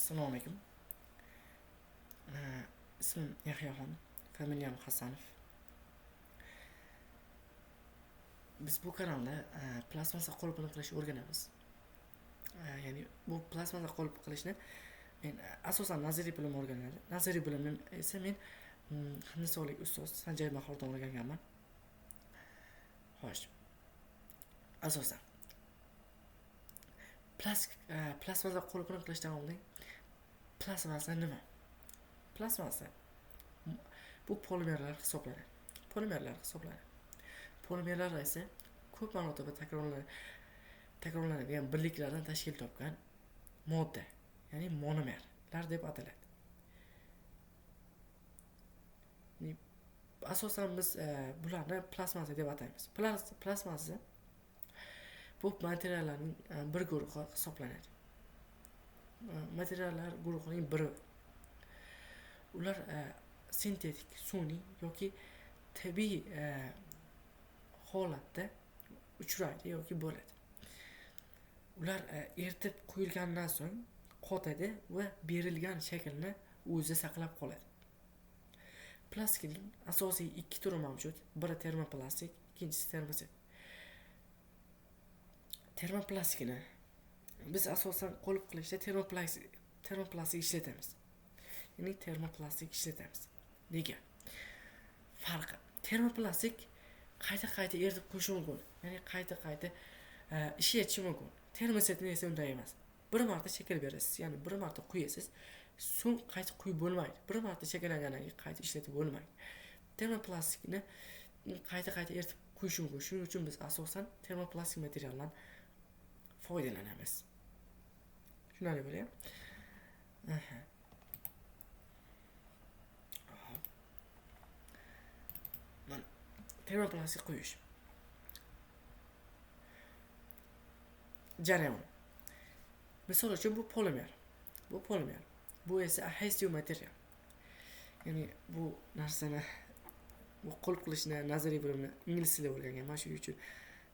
Assalomu alaykum. İsmim Yahyaxon, familiyam Hasanov. Biz bu kanalda plastmassa qolipini qilishni o'rganamiz. Ya'ni bu plastmassa qolip qilishni men asosan nazariy bilim o'rganadi. Nazariy bilimni esa men hindistonlik ustoz Sanjay Mahordan o'rganganman. Xo'sh. Asosan plastmassa qolipini qilishdan oldin plastmassa nima? Plastmassa bu polimerlar hisoblanadi. Polimerlar esa ko'p marotaba takrorlanadigan birliklardan tashkil topgan modda, ya'ni monomerlar deb ataladi. Asosan biz bularni plastmassa deb ataymiz. Plastmassa bu materiallarning bir guruhi hisoblanadi. Materiallar guruhining biri. Ular sintetik, sun'iy yoki tabiiy holatda uchraydi yoki bo'ladi. Ular eritib qo'yilgandan so'ng qotadi va berilgan shaklni o'zi saqlab qoladi. Plastikning asosiy ikki turi mavjud. Biri termoplastik, ikkinchisi termoset. Termoplastikni biz asosan qolip qilishda termoplastik ishlatamiz. Ya'ni termoplastik ishlatamiz. Nega? Farqi. Termoplastik qayta eritib qo'yish mumkin. Ya'ni qayta ishlatish mumkin. Termosetni esa unday emas. Bir marta shakl berasiz, ya'ni bir marta quyasiz, so'ng qayta quyib bo'lmaydi. Bir marta shakllangandan keyin qayta ishlatib bo'lmaydi. Termoplastikni qayta eritib qo'yish mumkin. Shuning uchun biz asosan termoplastik materialdan foydalanamiz. Tushunarli bo'lyapti? Termoplastik quyish jarayoni. Misol uchun bu polimer. Bu esa adhesiv material. Ya'ni bu narsani bu qolip qilishni nazariy bilimni ingliz tilida o'rganganman. Shuning uchun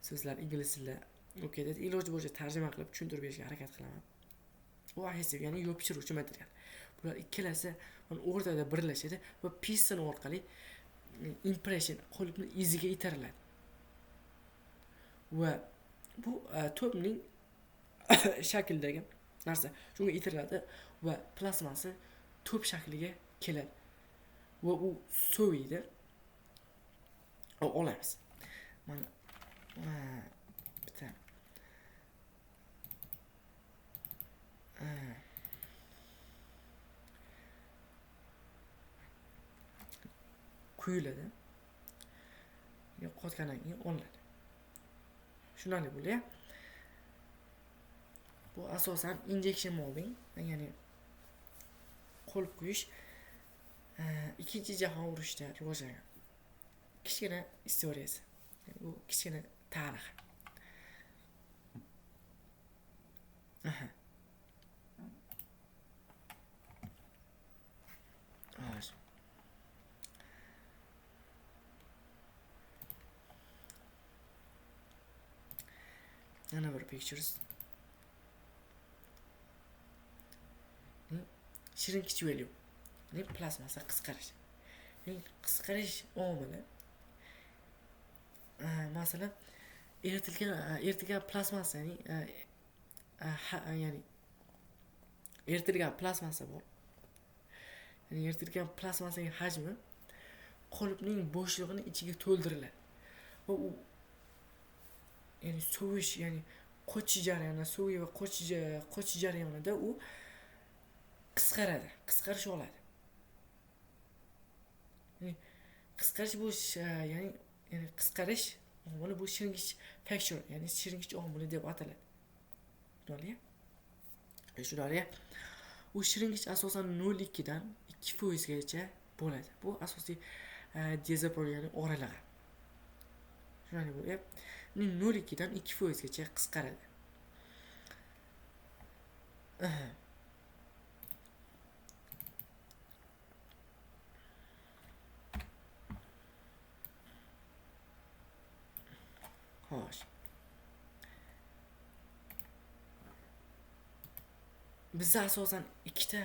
so'zlar ingliz tilida o'qiydi. Iloji bo'yicha tarjima qilib tushuntirib berishga harakat qilaman. Bu adhesiv, ya'ni yopishtiruvchi material. Bular ikkalasi o'rtada birlashadi va piston orqali impression qolipni iziga itariladi. Va bu to'pning shaklidagi narsa shunga itiriladi va plastmassa to'p shakliga keladi. Va u soviydi. Olamiz. Mana bitta quyiladi. Qotgandan keyin olinadi. Tushunarli bo'lyapti? Bu asosan injection molding, ya'ni qolip quyish Ikkinchi jahon urushida rivojlangan. Kichkina istoriyasi. Bu kichkina tarix. Another pictures. Shrinkage value. Plastmassa qisqarish. Qisqarish omili masalan eritilgan plastmassaning ya'ni eritilgan plastmassa bor. Ya'ni eritilgan plastmassaning hajmi qolipning bo'shlig'ini ichiga to'ldiriladi. Va u ya'ni sovish, ya'ni qochish jarayonida, soviy va qochish jarayonida u qisqarish oladi. Qisqarish bu ya'ni qisqarish omili bu shrinkage factor, ya'ni shrinkage omili deb ataladi. Tushunarli? U shrinkage asosan 0.2 dan 2% gacha bo'ladi. Bu asosiy dezapolyaning oralig'i. Tushunarli bo'lyapti? 0.2 dan 2% gacha qisqaradi. Xo'sh. bizda asosan ikkita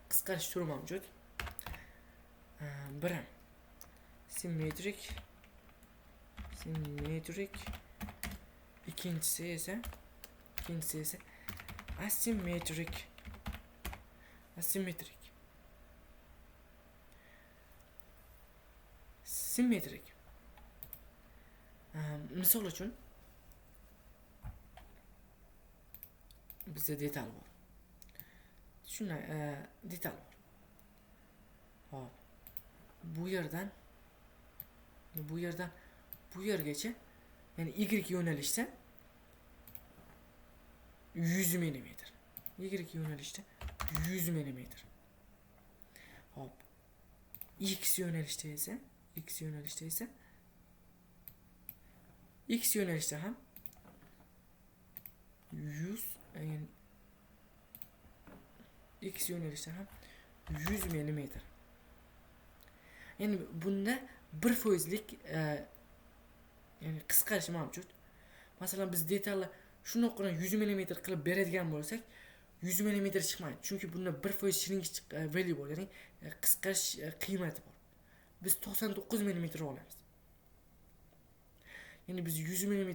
qisqarish turi mavjud. Biri simmetrik, ikkinchisi esa asimetrik. Simmetrik. Misol uchun bizda detal bor. Shunday detal bor. Hop. Bu yerdan bu yergacha, ya'ni y yo'nalishda 100 mm. Y yo'nalishda 100 mm. Hop. X yo'nalishda esa ham 100, ya'ni X yo'nalishda ham 100 mm. Ya'ni bunda 1%lik ya'ni qisqarish mavjud. Masalan, biz detalni shunaqa 100 mm qilib beradigan bo'lsak, 100 mm chiqmaydi. Chunki bunda 1% shrinkage value bor, ya'ni qisqarish qiymati bor. Biz 99 mm olamiz. Ya'ni biz 100 mm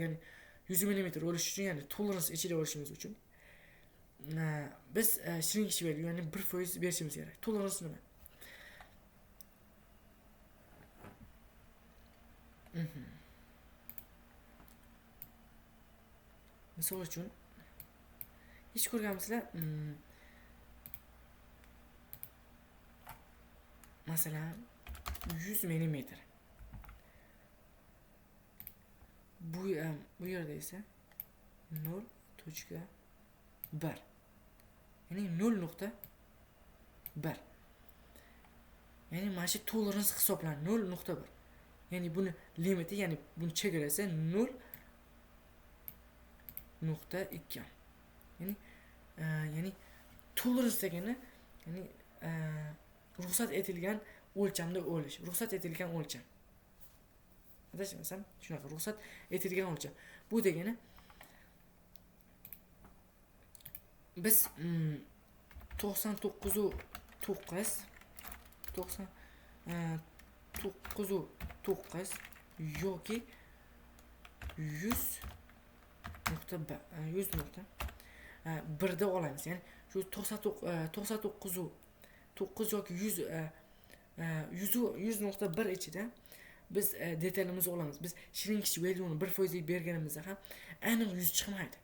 ya'ni 100 mm olish uchun, ya'ni tolerance ichida olishimiz uchun biz shrinkage value, ya'ni 1% berishimiz kerak. Tolerance nima? Misol uchun hech ko'rganmisizlar? Masalan 100 mm. Bu yerda esa 0.1. Ya'ni 0.1. Ya'ni mana shu tolerance hisoblanadi 0.1. Ya'ni buni limiti, ya'ni buni chegarasi 0.2. Ya'ni tolerance degani, ya'ni ruxsat etilgan o'lchamda o'lish, ruxsat etilgan o'lcham. Adashmasam shunaqa, ruxsat etilgan o'lcham. Bu degani biz 99.9 yoki 100.1 da olamiz. Ya'ni shu 99.9 yoki 100.1 ichida biz detalimizni olamiz. Biz shrinkage value'ni 1% berganimizda ham aniq 100 chiqmaydi.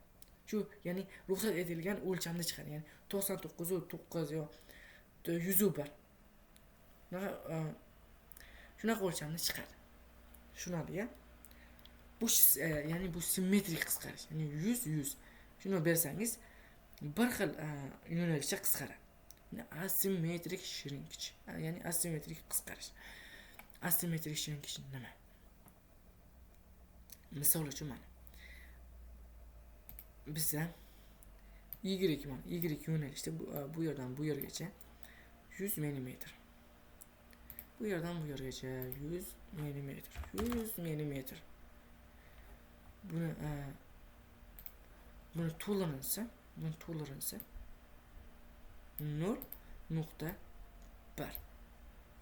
Shu, ya'ni ruxsat etilgan o'lchamda chiqadi. Ya'ni 99.9 yo 101. Shunaqa o'lchamda chiqadi. Tushunarli-ya? Bu ya'ni bu simmetrik qisqarish. Ya'ni 100. Shuni bersangiz bir xil yo'nalishda qisqaradi. Asymmetric shrinkage. Ya'ni asymmetrik qisqarish. Asymmetric shrinkage nima? Misol uchun mana bizda y yo'nalishda bu yerdan bu yergacha 100 mm. Bu yerdan bu yergacha 100 mm. Buni tolerance 0.1.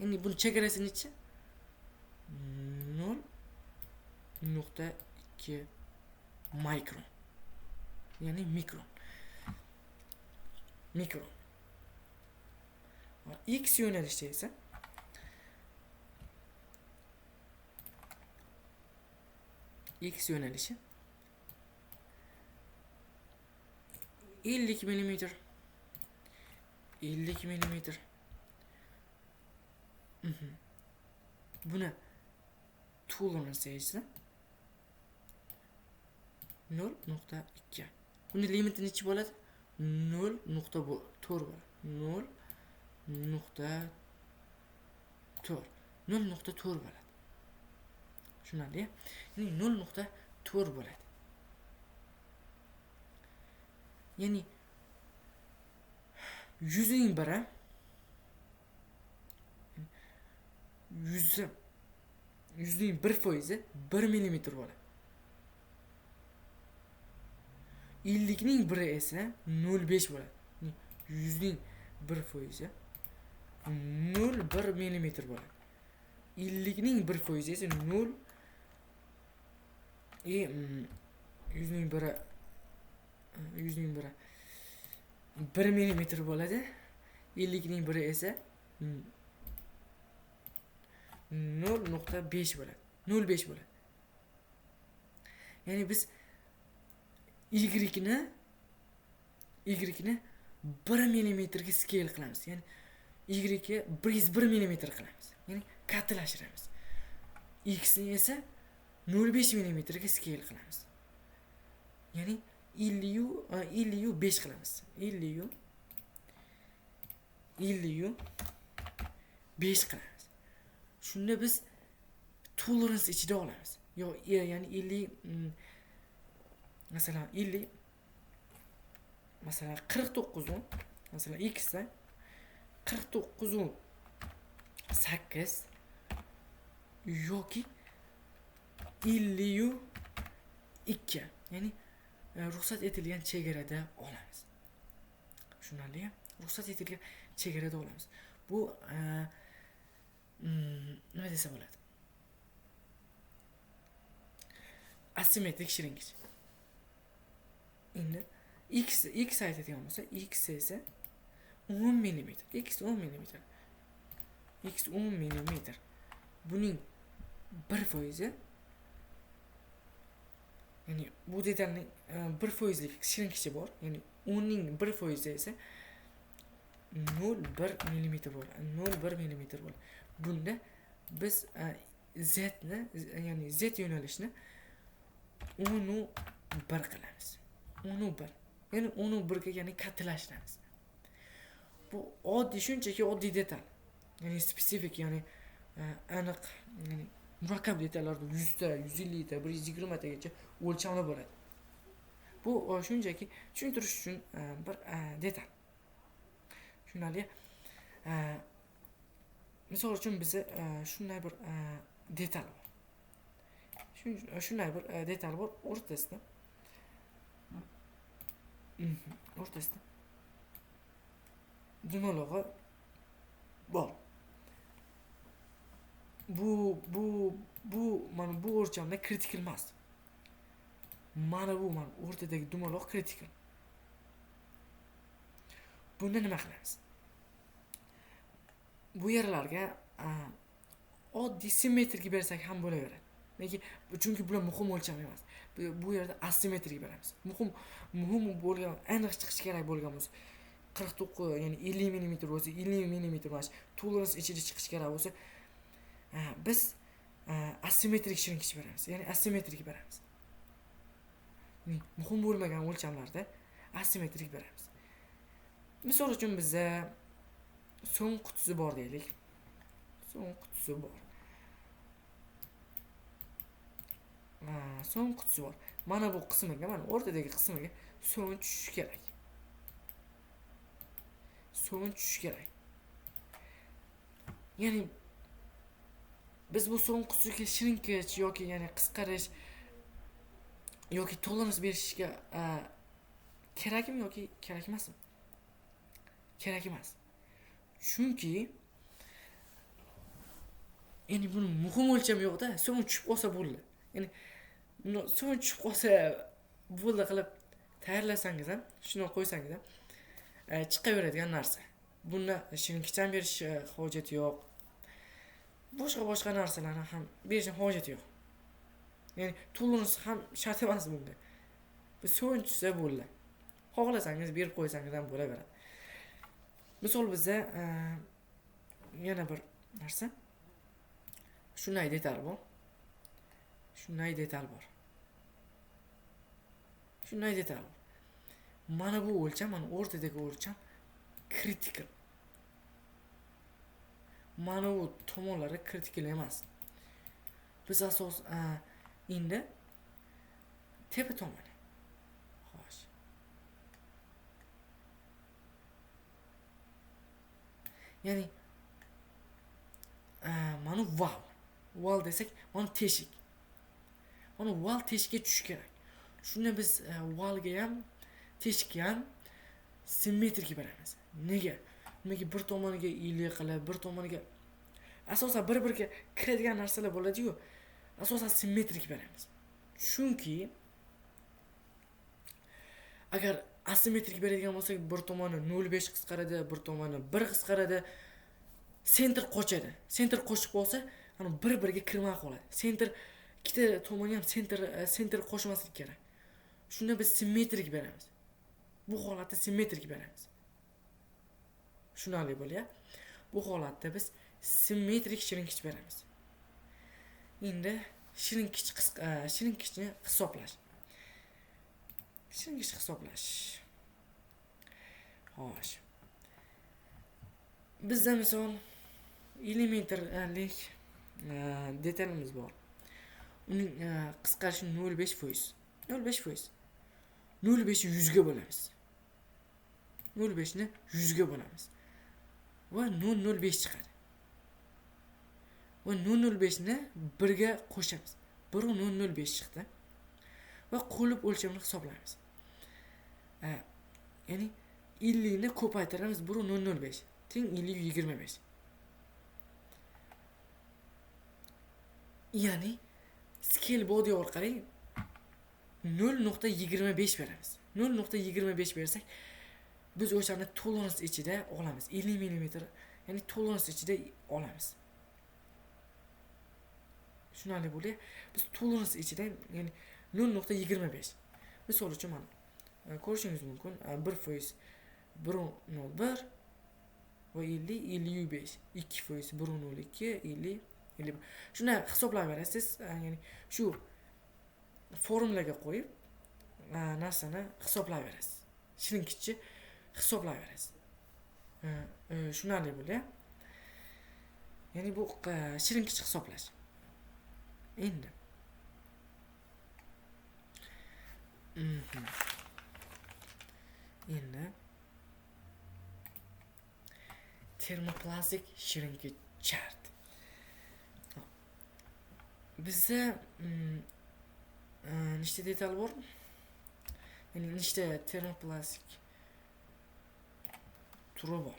Ya'ni buni chegarasi necha? 0.2 mikron. Ya'ni mikron. X yo'nalishda esa X yo'nalishi 50 mm. Buni tolerance esa 0.2. Buni limiti necha bo'ladi? 0.4 bo'ladi. 0.4 bo'ladi. Tushunarli? Ya'ni 0.4 bo'ladi. Ya'ni 100ning biri 100ning 1% 1 mm bo'ladi. 50ning 1 esa 0,5 bo'ladi. 100ning 1% 0,1 millimetr bo'ladi. 50ning 1% esa 0 100ning 1 1 millimetr bo'ladi. 50ning 1 esa 0,5 bo'ladi. 0,5 bo'ladi. Ya'ni biz y ni 1 millimetrga scale qilamiz. Ya'ni y ga 101 millimetr qilamiz. Ya'ni kattalashtiramiz. X ni esa 0,5 millimetrga scale qilamiz. Ya'ni 50 qilamiz. 50 5 qilamiz. Shunda biz tolerance ichida olamiz. Ya'ni 50 masalan 50 masalan 49 masalan x da 49 8 yoki 52 ya'ni ruxsat etilgan chegarada olamiz. Tushunarli? Ruxsat etilgan chegarada olamiz. Bu nima desa bo'ladi? Asimetrik shrinkage. Endi x aytadigan bo'lsa, x esa 10 mm. X 10 mm. X 10 mm. Buning 1%, ya'ni bu detalning 1%lik shrinkage bor. Ya'ni 10 ning 1% esa 0,1 mm bo'ladi. 0,1 mm bo'ladi. Bunda biz z ni, ya'ni z yo'nalishni 10,1 qilamiz. 10,1. Ya'ni 10,1 ga ya'ni kattalashtiramiz. Bu oddiy, shunchaki oddiy detal. Ya'ni spesifik, ya'ni aniq, ya'ni murakkab detallarda 100 ta, 150 ta, 120 tagacha o'lchamlar bo'ladi. Bu shunchaki tushuntirish uchun bir detal. Tushunarli? Misol uchun bizda shunday bir detal bor. Shunday bir detal bor o'rtasida. O'rtasida dumaloqi bor. Bu mana bu o'lchamda critical emas. Mana bu o'rtadagi dumaloq critical. Bunda nima qilamiz? Bu yerlarga oddiy simmetrik bersak ham bo'laveradi. Chunki bular muhim o'lcham emas. Bu yerda asimetrik beramiz. Muhim bo'lgan, aniq chiqishi kerak bo'lgan bo'lsa 49, ya'ni 50 mm bo'lsa 50 mm emas, tolerance ichida chiqishi kerak bo'lsa biz asimetrik shrinkage beramiz. Ya'ni asimetrik beramiz. Muhim bo'lmagan o'lchamlarda asimetrik beramiz. Misol uchun bizda so'ng qutisi bor deylik. So'ng qutisi bor. So'ng qutisi bor. Mana bu qismiga, mana o'rtadagi qismiga so'ng tushishi kerak. So'ng tushishi kerak. Ya'ni biz bu so'ng qutisiga shrinkage yoki ya'ni qisqarish yoki tolerance berishga kerakmi yoki kerak emasmi? Kerak emas. Chunki ya'ni buni muhim o'lcham yo'qda, so'ng tushib qolsa bo'ldi. Ya'ni so'ng tushib qolsa bo'ldi qilib tayyorlasangiz ham, shuni qo'ysangiz ham chiqaveradigan narsa. Bunda shrinkage ham berish hojati yo'q. Boshqa narsalarni ham berishning hojati yo'q. Ya'ni tolerance ham shart emas bunga. Biz so'ng tushsa bo'ldi. Xohlasangiz berib qo'ysangiz ham bo'laveradi. Misol bizda yana bir narsa. Shunday detal bor. Shunday detal bor. Mana bu o'lcham, mana o'rtadagi o'lcham critical. Mana bu tomonlari critical emas. Biz asos endi tepa tomoni. Xo'sh. Ya'ni mana val desak, mana teshik. Mana val teshikka tushishi kerak. Shunda biz valga ham teshikka ham simmetrik beramiz. Nega? Nimaga bir tomoniga iliq qilib, bir tomoniga asosan bir-biriga kiradigan narsalar bo'ladi-ku. Asosan simmetrik beramiz. Chunki agar asimetrik beradigan bo'lsak, bir tomoni 0.5 qisqaradi, bir tomoni 1 qisqaradi. Sentr qochadi. Sentr qochib qolsa, ana bir-biriga kirmay qoladi. Sentr ikkita tomoni ham sentr qo'shmasligi kerak. Shunda biz simmetrik beramiz. Bu holatda simmetrik beramiz. Tushunarli bo'lyapti. Bu holatda biz simmetrik shrinkage beramiz. Endi shrinkage'ni hisoblash. Shrinkage hisoblash. Xo'sh. Bizda misol elementarlik detalimiz bor. Uning qisqarishi 0.5%. 0.5%. 0.5'ni 100 ga bo'lamiz. 0.5 ni 100 ga bo'lamiz. Va 0.05 chiqadi. Va 0.05 ni 1 ga qo'shamiz. 1.005 chiqdi. Va qo'lib o'lchamini hisoblaymiz. Ya'ni 50 ni ko'paytiramiz 1.005 teng 50-25. Ya'ni scale body orqali 0.25 beramiz. 0.25 bersak, biz o'shani tolerance ichida olamiz. 50 mm, ya'ni tolerance ichida olamiz. Tushunarli bo'lyapti. Biz tolerance ichida, ya'ni 0.25. Misol uchun mana ko'rishingiz mumkin. 1% 1.01 va 50-55. 2% 1.02 50 50. Shuni hisoblab berasiz. Ya'ni shu formulaga qo'yib narsani hisoblab berasiz. Shrinkage'ni hisoblab berasiz. Tushunarli bo'lyapti. Ya'ni bu shrinkage hisoblash. Endi thermoplastic shrinkage chart. Bizda nechta detal bor? Ya'ni nechta thermoplastik turi bor?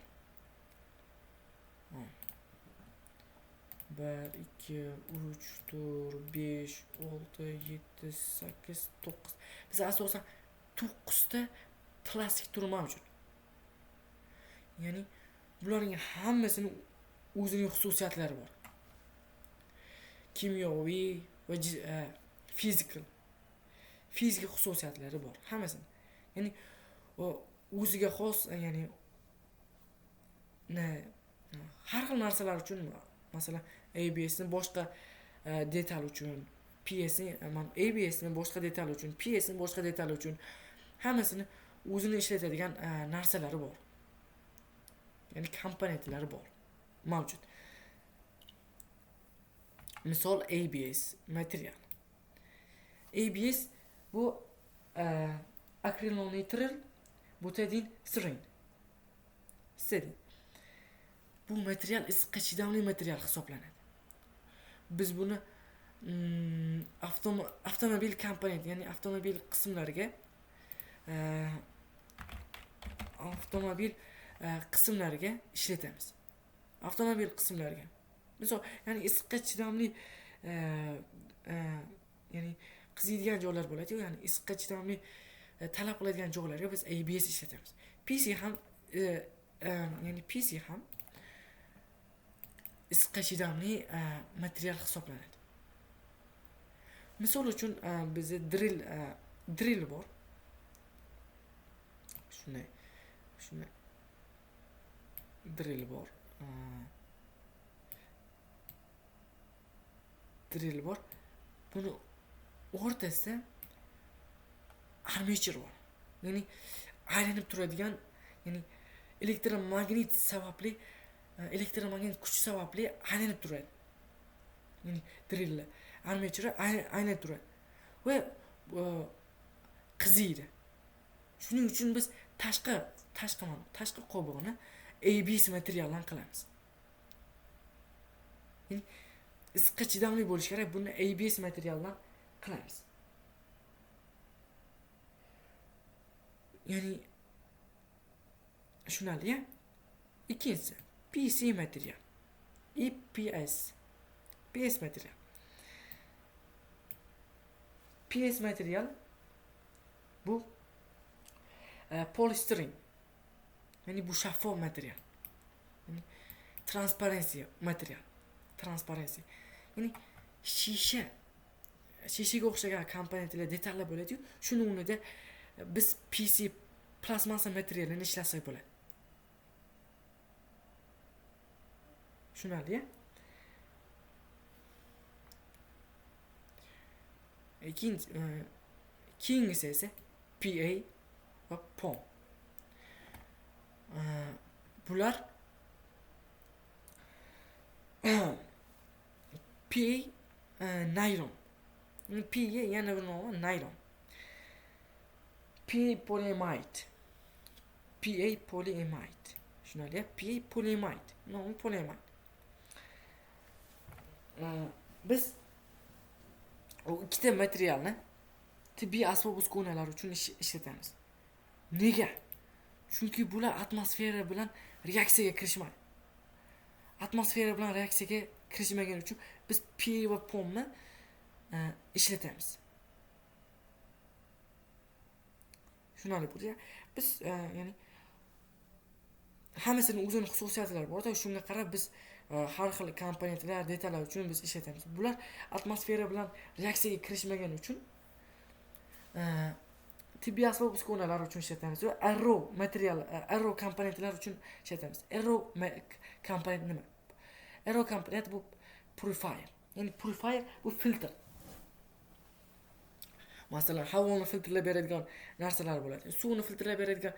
1, 2, 3, 4, 5, 6, 7, 8, 9. Bizda asosan 9 ta plastik turi mavjud. Ya'ni bularning hammasining o'zining xususiyatlari bor. Kimyoviy va fizik xususiyatlari bor hammasini. Ya'ni o'ziga xos, ya'ni har xil narsalar uchun, masalan, ABS ni boshqa detal uchun, PS ni, ABS ni boshqa detal uchun, PS ni boshqa detal uchun hammasini o'zini ishlatadigan narsalari bor. Ya'ni komponentlari bor, mavjud. Misol ABS material. ABS bu acrylonitrile butadiene styrene. Bu material issiqqa chidamli material hisoblanadi. Biz buni avtomobil komponent, ya'ni avtomobil qismlariga ishlatamiz. Avtomobil qismlariga. Misol, ya'ni issiqqa chidamli ya'ni qiziydigan joylar bo'ladi, ya'ni issiqqa chidamli talab qiladigan joylarga biz ABS ishlatamiz. PC ham issiqqa chidamli material hisoblanadi. Misol uchun bizda drill bor. Shunday drill bor. Buni o'rtasida armature bor. Ya'ni aylanib turadigan, ya'ni elektromagnet kuch sababli aylanib turadi. Ya'ni drill armature aylanib turadi va qiziydi. Shuning uchun biz tashqi qobig'ini ABS materialdan qilamiz. Ya'ni issiqqa chidamli bo'lishi kerak, buni ABS materialdan qilamiz. ya'ni tushunarli-ya. Ikkinchisi PC material. PS material. PS material bu polistiren. Ya'ni bu shaffof material. Ya'ni transparency material. Transparency. Ya'ni shishaga o'xshagan komponentlar detallar bo'ladi-yu, shuni o'rnida biz PC plastmassa materialini ishlasak bo'ladi. Tushunarli-ya? Keyingisi esa PA va POM. Bular PA naylon. PA yana bir nomi naylon. PA polyamide. PA polyamide. Tushunarli-ya? PA polyamide. Nomi polyamide. Biz o ikkita materialni tibbiy asbob-uskunalar uchun ishlatamiz. Nega? Chunki bular atmosfera bilan reaksiyaga kirishmaydi. Atmosfera bilan reaksiyaga kirishmagani uchun biz PA va POMni ishlatamiz. Tushunarli bo'ldi-ya? Biz ya'ni hammasining o'zining xususiyatlari bor-da, shunga qarab biz har xil komponentlar, detallar uchun biz ishlatamiz. Bular atmosfera bilan reaksiyaga kirishmagani uchun tibbiy asbob-uskunalar uchun ishlatamiz va arrow komponentlar uchun ishlatamiz. Arrow komponent nima? Arrow komponent bu purifier. Ya'ni purifier bu filtr. Masalan, havoni filtrlab beradigan narsalar bo'ladi. Suvni filtrlab beradigan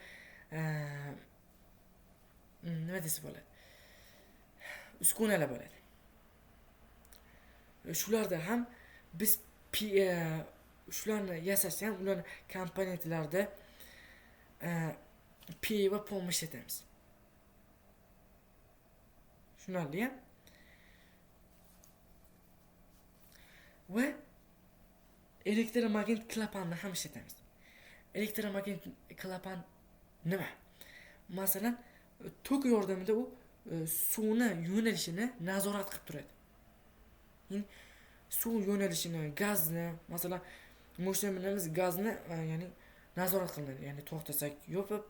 nima desa bo'ladi? Uskunalar bo'ladi. Shularda ham biz shularni yasashda ham ularning komponentlarida PA va POM ishlatamiz. Tushunarli-ya? Va elektromagnet klapanni ham ishlatamiz. Elektromagnet klapan nima? Masalan, tok yordamida u suvni yo'nalishini nazorat qilib turadi. Ya'ni suv yo'nalishini, gazni, masalan, mashinamiz gazni ya'ni nazorat qilinadi. Ya'ni to'xtasak, yopib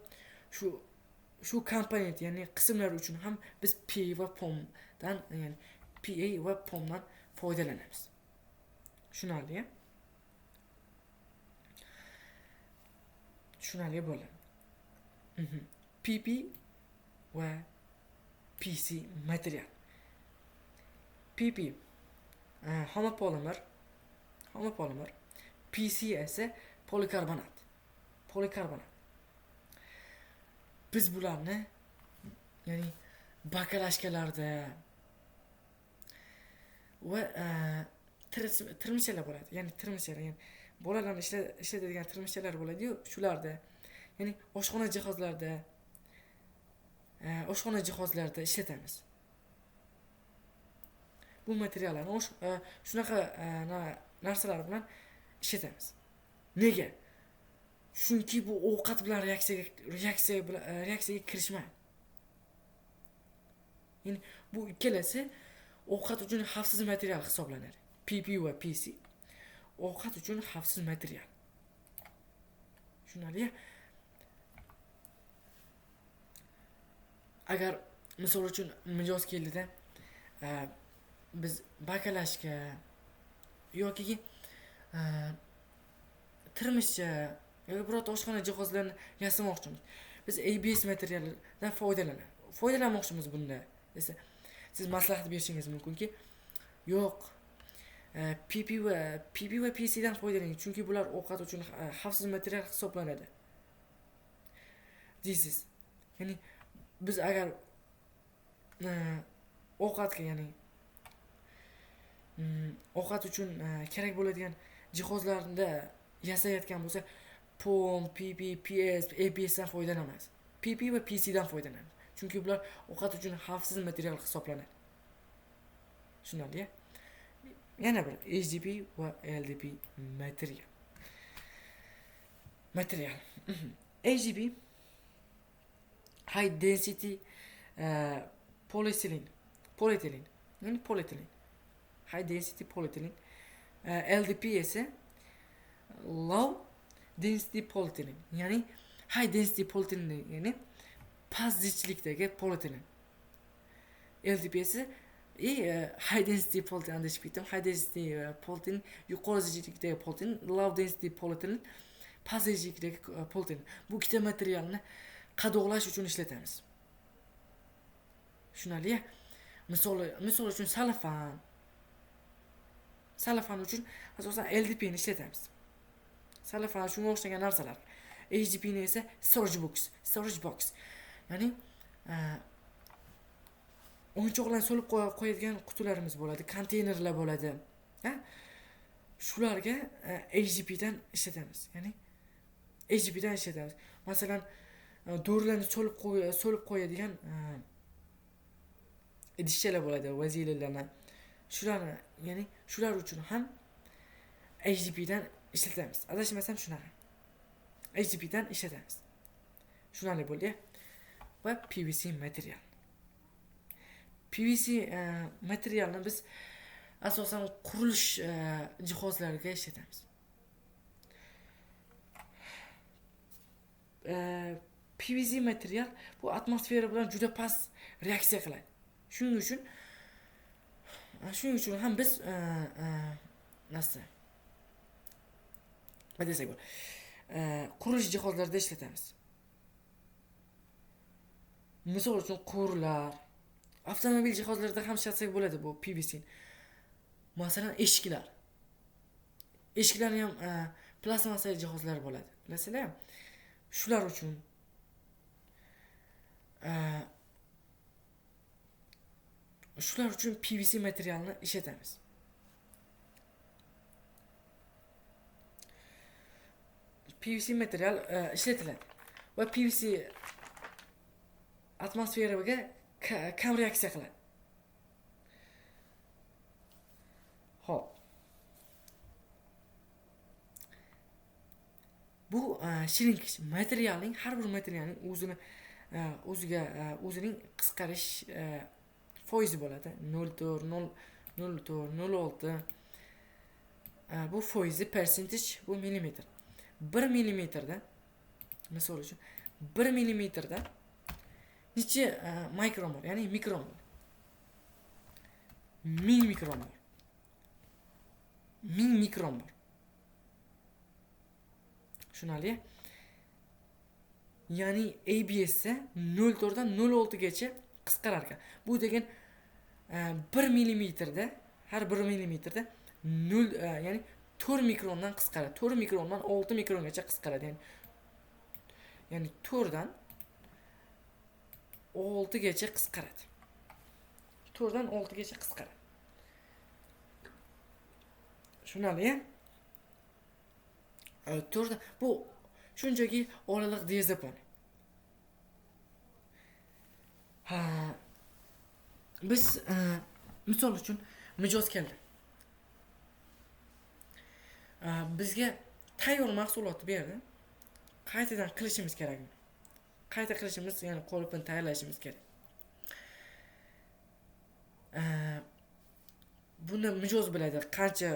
shu komponent, ya'ni qismlar uchun ham biz PA va POMdan, ya'ni PA va POMdan foydalanamiz. Tushunarli-ya? Tushunarli bo'ladi. PP va PC material. PP homopolimer. PC esa polikarbonat. Biz bularni ya'ni bakalashkalarda va tirmishalar bo'ladi. Ya'ni bolalarni ishlatadigan tirmishalar bo'ladi-yu, shularda, ya'ni oshxona jihozlarda ishlatamiz. Bu materiallarni shunaqa narsalar bilan ishlatamiz. Nega? Chunki bu ovqat bilan reaksiyaga kirishmaydi. Ya'ni bu ikkalasi ovqat uchun xavfsiz material hisoblanadi. PP va PC ovqat uchun xavfsiz material. Tushunarli-ya? Agar misol uchun mijoz keldida biz bakalashka yoki tirmishcha yoki birorta oshxona jihozlarini yasamoqchimiz. Biz ABS materiallardan foydalanmoqchimiz bunda desa, siz maslahat berishingiz mumkinki, yo'q, PP va PC dan foydalaning, chunki bular ovqat uchun xavfsiz material hisoblanadi. Deysiz. Ya'ni biz agar ovqatga, ya'ni ovqat uchun kerak bo'ladigan jihozlarda yasayotgan bo'lsa, POM, PP, PS, ABS dan foydalanamiz. PP va PC dan foydalanamiz. Chunki bular ovqat uchun xavfsiz material hisoblanadi. Tushunarli-ya? Yana bir HDP va LDP material. AGP high density polyethylene yani polyethylene high density polyethylene. LDP ise low density polyethylene yani high density polyethylene yani past zichlikdagi polyethylene. LDP ise high density polyethylene deb aytdim. High density polyethylene yuqori zichlikdagi polyethylene, low density polyethylene past zichlikdagi polyethylene. Bu ikkita materialni qadoqlash uchun ishlatamiz. Tushunarli? Misol uchun salafan uchun asosan LDP ni ishlatamiz. Salafan shunga o'xshagan narsalar. AGP ni esa storage box. Ya'ni o'yinchoqlarni solib qo'yadigan qutilarimiz bo'ladi, konteynerlar bo'ladi. Shularga AGP dan ishlatamiz. Ya'ni AGP dan ishlatamiz. Masalan, dorilarni solib qo'yadigan idishchalar bo'ladi, vazilalarni. Shular uchun ham AGP dan ishlatamiz. Adashmasam shunaqa. AGP dan ishlatamiz. Shunali bo'ldi. Va PVC material. PVC materialni biz asosan qurilish jihozlariga ishlatamiz. PVC material bu atmosfera bilan juda past reaksiya qiladi. Shuning uchun ham biz qurilish jihozlarida ishlatamiz. Misol uchun quvurlar, avtomobil jihozlarida ham ishlatsak bo'ladi bu PVC. Masalan, eshiklar. Eshiklarni ham plastmassa jihozlar bo'ladi. Bilasizlar? Shular uchun PVC materialni ishlatamiz. PVC material ishlatiladi va PVC atmosferaga kam reaksiya qiladi. Xo'p. Bu shrinkage materialning har bir materialning o'zining qisqarish foizi bo'ladi. 0.006 bu foizi percentage bu millimetr. 1 millimetrda misol uchun 1 millimetrda necha mikron bor, ya'ni mikron bor. 1000 mikron bor. 1000 mikron bor. Tushunarli? Ya'ni ABS esa 0.4 dan 0.6 gacha qisqarar ekan. Bu degan 1 millimetrda, har 1 millimetrda 0 ya'ni 4 mikrondan qisqaradi. 4 mikrondan 6 mikrongacha qisqaradi. Ya'ni 4 dan 6 gacha qisqaradi. 4 dan 6 gacha qisqaradi. Tushunarli? 4 bu shunchaki oraliq diazapon. Biz misol uchun mijoz keldi. Bizga tayyor mahsulotni berdi. Qaytadan qilishimiz kerak. Qayta qilishimiz, ya'ni qolipini tayyorlashimiz kerak. Buni mijoz biladi, qancha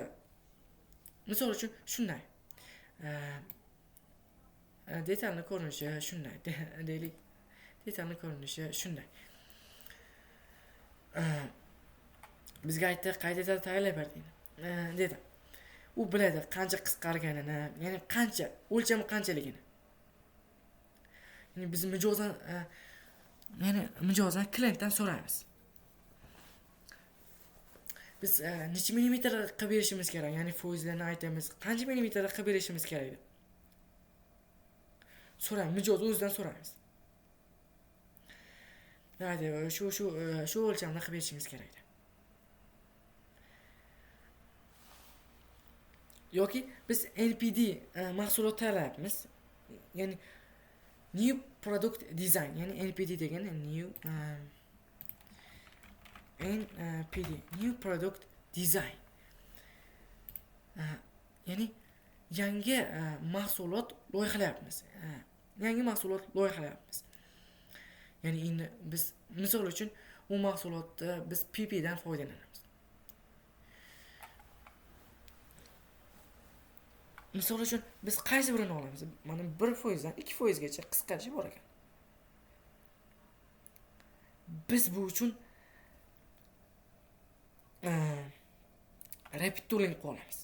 misol uchun shunday. Detalni ko'rinishi shunday deylik. Detalni ko'rinishi shunday. Bizga aytdi, qaytadan tayyorlab berding dedi. U biladi qancha qisqarganini, ya'ni qancha, o'lchami qanchaligini. Ya'ni biz mijozdan klientdan so'raymiz. Biz necha millimetr qilib berishimiz kerak, ya'ni foizlarni aytamiz, qancha millimetr qilib berishimiz kerak deb. So'raymiz, mijoz o'zidan so'raymiz. Ya'ni shu o'lchamda qilib berishimiz kerak deb. Yoki biz NPD mahsulot tayyorlayapmiz. Ya'ni new product design, ya'ni NPD degani new product design. Ya'ni yangi mahsulot loyihalayapmiz. yangi mahsulot loyihalayapmiz. Ya'ni endi biz misol uchun u mahsulotda biz PP dan foydalanamiz. Misol uchun biz qaysi birini olamiz? Mana 1% dan 2% gacha qisqarish bor ekan. Biz bu uchun rapid tooling qilamiz.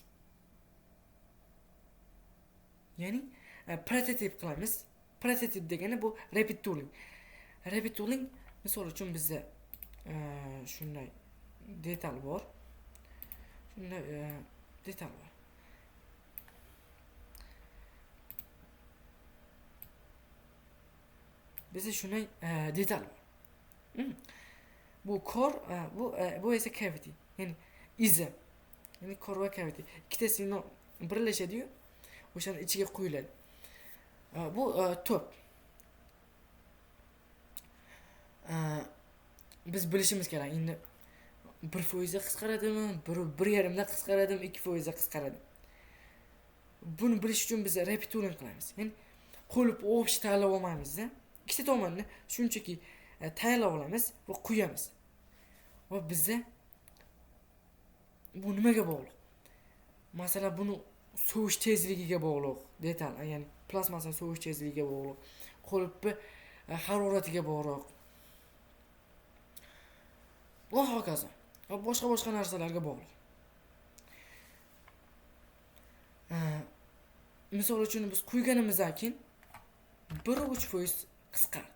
Ya'ni prototip qilamiz. Prototip degani bu rapid tooling. Rapid tooling misol uchun bizda shunday detal bor. Shunday detal bor. Bizda shunday detal bor. Bu core, bu esa cavity. Ya'ni izi. Ya'ni core va cavity. Ikkitasi birlashadi-yu, o'shani ichiga quyiladi. Bu top. Biz bilishimiz kerak. Endi 1% qisqaradimi, 1.5 da qisqaradimi, 2% qisqaradi. Buni bilish uchun biz rapid tooling qilamiz. Ya'ni qo'lib o'pish tanlab olmaymiz-da. Ikkita tomonni shunchaki tayyorlab olamiz va quyamiz. Va bizda bu nimaga bog'liq? Masalan, buni sovish tezligiga bog'liq, detal, ya'ni plastmassa sovish tezligiga bog'liq, qo'lbi haroratiga bog'liq. Va hokazo. Va boshqa narsalarga bog'liq. Misol uchun biz quyganimizdan keyin 1.3% qisqardi.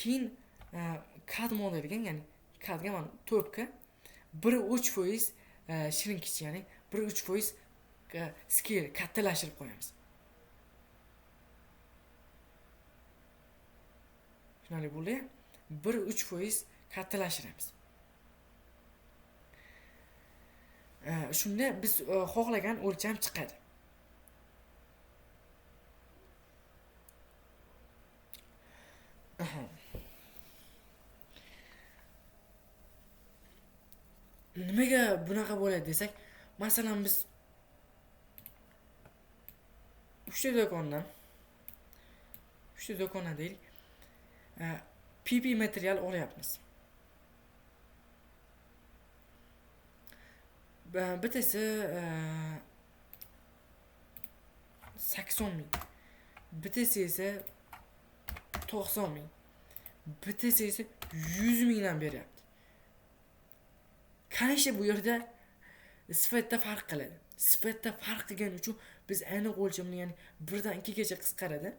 Keyin kad modeliga, ya'ni kadga mana to'pga 1.3% shrinkage, ya'ni 1.3% scale kattalashtirib qo'yamiz. Shunday bo'ldi. 1.3% kattalashtiramiz. Shunda biz xohlagan o'lcham chiqadi. Nimaga bunaqa bo'ladi desak, masalan biz uchta do'kondan deylik, PP material olyapmiz. Bittasi 80 ming, bittasi esa 90 ming, bittasi esa 100 mingdan beryapti. Qancha bu yerda sifatda farq qiladi. Sifatda farq qilgani uchun biz aniq o'lchamni, ya'ni 1 dan 2 gacha qisqaradi.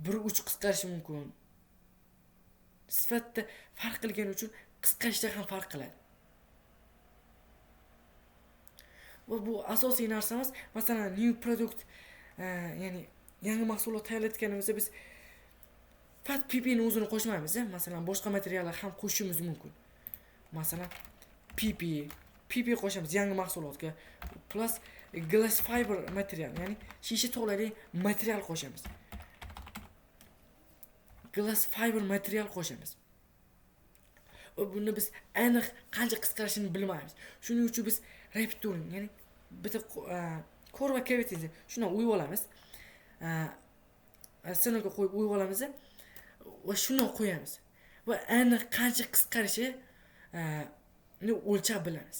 1.3 qisqarishi mumkin. Sifatda farq qilgani uchun qisqarishda ham farq qiladi. Va bu asosiy narsamiz. Masalan, new product, ya'ni yangi mahsulot tayyorlayotganimizda biz faqat PP ni o'zini qo'shmaymiz. Masalan, boshqa materiallar ham qo'shishimiz mumkin. Masalan, PP qo'shamiz yangi mahsulotga, plus glass fiber material, ya'ni shisha tolali material qo'shamiz. Glass fiber material qo'shamiz. Buni biz aniq qancha qisqarishini bilmaymiz. Shuning uchun biz rapid tooling, ya'ni bitta core va cavity shuni uyib olamiz. Sinogga qo'yib uyib olamiz va shuni qo'yamiz. Va aniq qancha qisqarishi o'lchab bilamiz.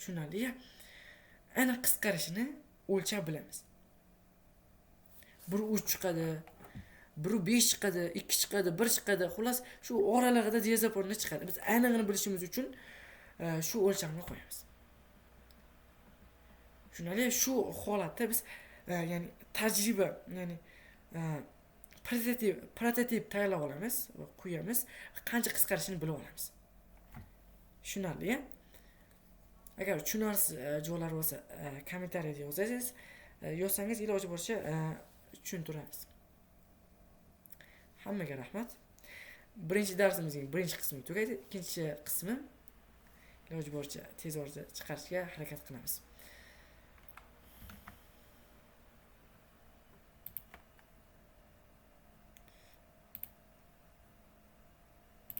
Shunday, aniq qisqarishini o'lchab bilamiz. 1.3 chiqadi, 1.5 chiqadi, 2 chiqadi, 1 chiqadi. Xullas, shu oralig'ida diazaponda chiqadi. Biz aniqini bilishimiz uchun shu o'lchamni qo'yamiz. Shunday, shu holatda biz ya'ni tajriba, ya'ni prototip tayyorlab olamiz va quyamiz, qancha qisqarishini bilib olamiz. Tushunarli. Agar tushunarsiz joylari bo'lsa, kommentariyada yozsangiz iloji boricha tushuntiramiz. Hammaga rahmat. Birinchi darsimizning birinchi qismi tugaydi. Ikkinchi qismi iloji boricha tez orada chiqarishga harakat qilamiz.